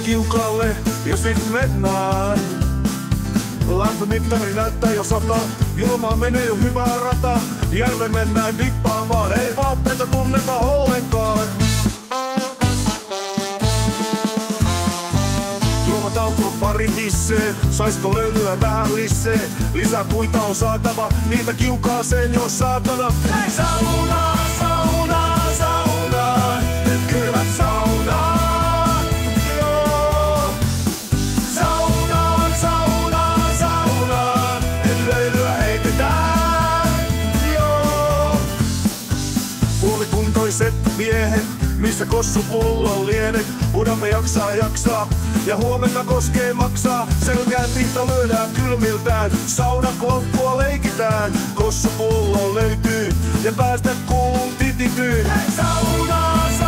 Kiukalle, jos nyt mennään. Lämpömittari näyttää jo 100, ilmaan menee jo hyvää rata. Jälleen mennään dippaamaan, ei vaatteita tunneta ollenkaan. Juomatauko pari hissee, saisko löylyä vähän lisää? Lisää puita on saatava, niitä kiukaaseen jo saatana. Hei saunaa, saunaa, saunaa, kylmät saunaa. Puolikuntoiset miehet, missä kossupullon lienet. Udamme jaksaa, ja huomenna koskee maksaa. Selkään pinta lyödään kylmiltään, saunan loppua leikitään. Kossupullo löytyy, ja päästä kuuluu titityyn. Hei saunaa!